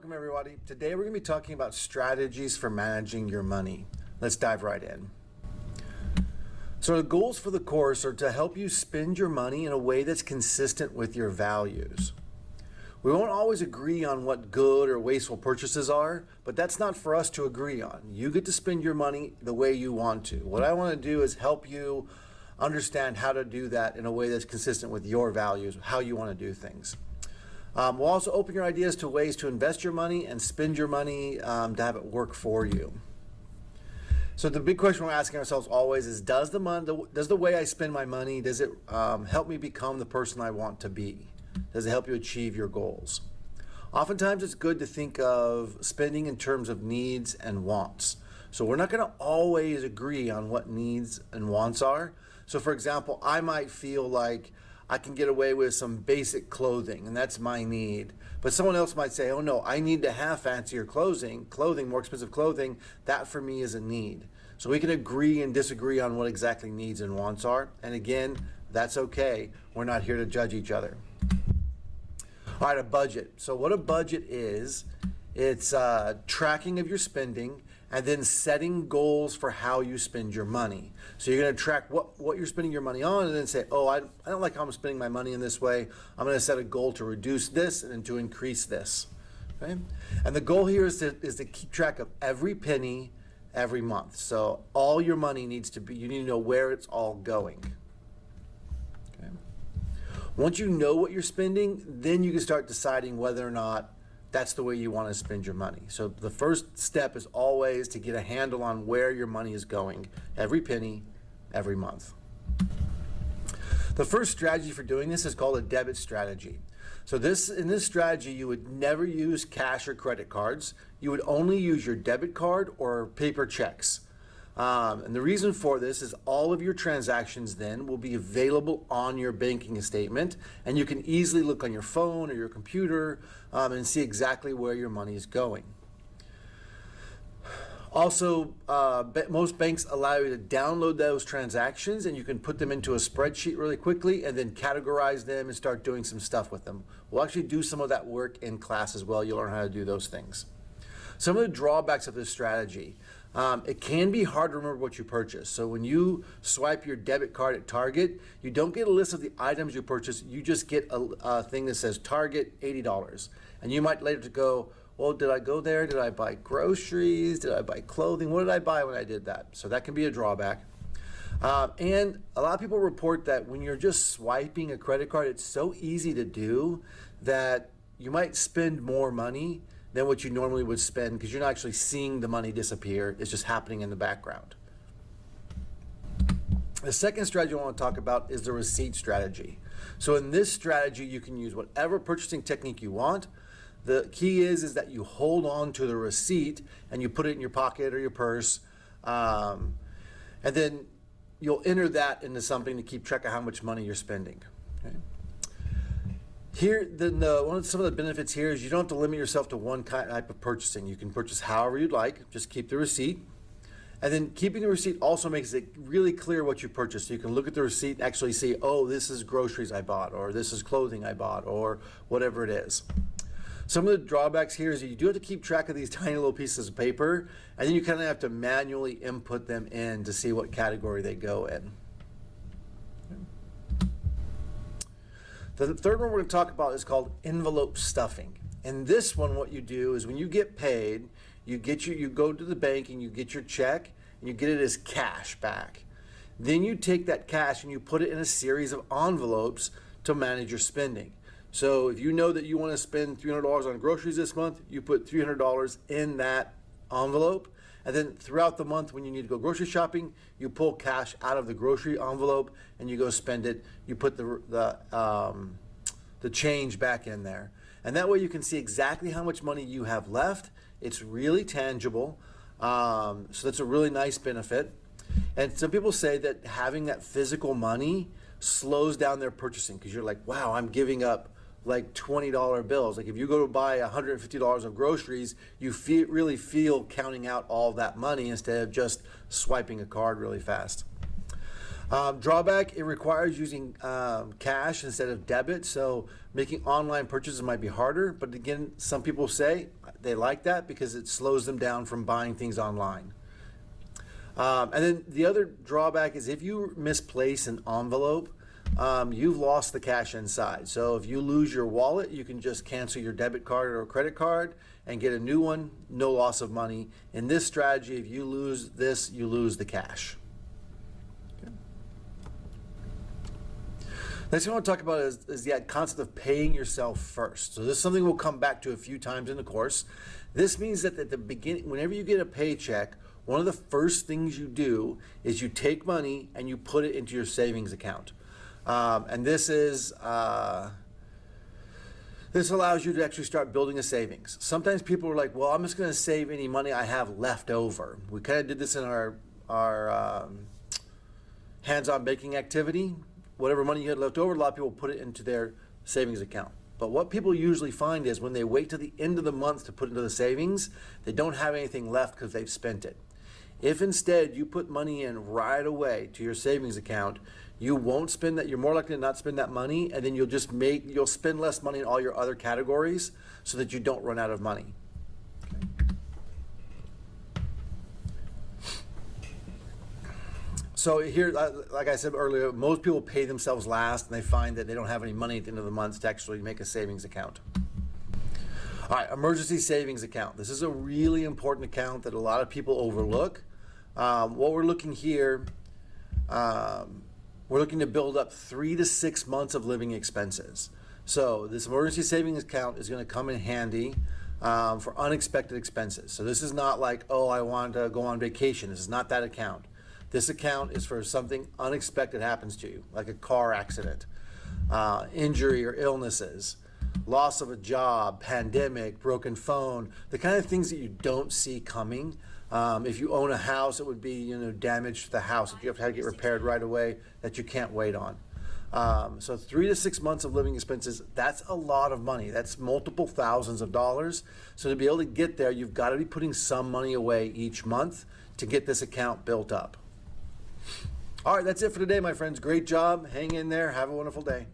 Welcome everybody. Today we're going to be talking about strategies for managing your money. Let's dive right in. So the goals for the course are to help you spend your money in a way that's consistent with your values. We won't always agree on what good or wasteful purchases are, but that's not for us to agree on. You get to spend your money the way you want to. What I want to do is help you understand how to do that in a way that's consistent with your values, how you want to do things. We'll also open your ideas to ways to invest your money and spend your money to have it work for you. So the big question we're asking ourselves always is, does the way I spend my money, does it help me become the person I want to be? Does it help you achieve your goals? Oftentimes it's good to think of spending in terms of needs and wants. So we're not going to always agree on what needs and wants are. So for example, I might feel like I can get away with some basic clothing, and that's my need. But someone else might say, oh no, I need to have fancier clothing, more expensive clothing. That for me is a need. So we can agree and disagree on what exactly needs and wants are. And again, that's okay. We're not here to judge each other. All right, a budget. So what a budget is, it's tracking of your spending and then setting goals for how you spend your money. So you're gonna track what you're spending your money on and then say, oh, I don't like how I'm spending my money in this way. I'm gonna set a goal to reduce this and to increase this, okay? And the goal here is to keep track of every penny every month. So all your money needs to be, you need to know where it's all going, okay? Once you know what you're spending, then you can start deciding whether or not that's the way you want to spend your money. So the first step is always to get a handle on where your money is going, every penny, every month. The first strategy for doing this is called a debit strategy. So in this strategy, you would never use cash or credit cards. You would only use your debit card or paper checks. And the reason for this is all of your transactions then will be available on your banking statement, and you can easily look on your phone or your computer and see exactly where your money is going. Also, most banks allow you to download those transactions, and you can put them into a spreadsheet really quickly and then categorize them and start doing some stuff with them. We'll actually do some of that work in class as well. You'll learn how to do those things. Some of the drawbacks of this strategy. It can be hard to remember what you purchased. So when you swipe your debit card at Target, you don't get a list of the items you purchased. You just get a thing that says Target $80. And you might later go, well, did I go there? Did I buy groceries? Did I buy clothing? What did I buy when I did that? So that can be a drawback. And a lot of people report that when you're just swiping a credit card, it's so easy to do that you might spend more money than what you normally would spend because you're not actually seeing the money disappear. It's just happening in the background. The second strategy I want to talk about is the receipt strategy. So in this strategy, you can use whatever purchasing technique you want. The key is that you hold on to the receipt and you put it in your pocket or your purse, and then you'll enter that into something to keep track of how much money you're spending. Okay? Here, some of the benefits here is you don't have to limit yourself to one type of purchasing. You can purchase however you'd like, just keep the receipt. And then keeping the receipt also makes it really clear what you purchased. So you can look at the receipt and actually see, oh, this is groceries I bought, or this is clothing I bought, or whatever it is. Some of the drawbacks here is that you do have to keep track of these tiny little pieces of paper, and then you kind of have to manually input them in to see what category they go in. The third one we're going to talk about is called envelope stuffing. And this one, what you do is when you get paid, you go to the bank and you get your check and you get it as cash back. Then you take that cash and you put it in a series of envelopes to manage your spending. So if you know that you want to spend $300 on groceries this month, you put $300 in that envelope. And then throughout the month when you need to go grocery shopping, you pull cash out of the grocery envelope and you go spend it. You put the change back in there. And that way you can see exactly how much money you have left. It's really tangible. So that's a really nice benefit. And some people say that having that physical money slows down their purchasing because you're like, wow, I'm giving up like $20 bills. Like if you go to buy $150 of groceries, you really feel counting out all that money instead of just swiping a card really fast. Drawback, it requires using cash instead of debit, so making online purchases might be harder, but again, some people say They like that because it slows them down from buying things online. And then the other drawback is if you misplace an envelope, you've lost the cash inside. So if you lose your wallet, you can just cancel your debit card or credit card and get a new one, no loss of money. In this strategy, if you lose this, you lose the cash. Okay. Next thing I want to talk about is the concept of paying yourself first. So this is something we'll come back to a few times in the course. This means that at the beginning, whenever you get a paycheck, one of the first things you do is you take money and you put it into your savings account. And this allows you to actually start building a savings. Sometimes people are like, well, I'm just going to save any money I have left over. We kind of did this in our hands-on baking activity. Whatever money you had left over, a lot of people put it into their savings account. But what people usually find is when they wait till the end of the month to put into the savings, they don't have anything left because they've spent it. If instead you put money in right away to your savings account, you won't spend that. You're more likely to not spend that money, and then you'll spend less money in all your other categories so that you don't run out of money. So here, like I said earlier, most people pay themselves last, and they find that they don't have any money at the end of the month to actually make a savings account. All right, emergency savings account. This is a really important account that a lot of people overlook. What we're looking here, we're looking to build up 3 to 6 months of living expenses. So this emergency savings account is going to come in handy for unexpected expenses. So this is not like, oh, I want to go on vacation. This is not that account. This account is for something unexpected happens to you, like a car accident, injury or illnesses, loss of a job, pandemic, broken phone, the kind of things that you don't see coming. If you own a house, it would be damage to the house that you have to get repaired right away that you can't wait on. So 3 to 6 months of living expenses, that's a lot of money. That's multiple thousands of dollars. So to be able to get there, you've got to be putting some money away each month to get this account built up. All right, that's it for today, my friends. Great job. Hang in there. Have a wonderful day.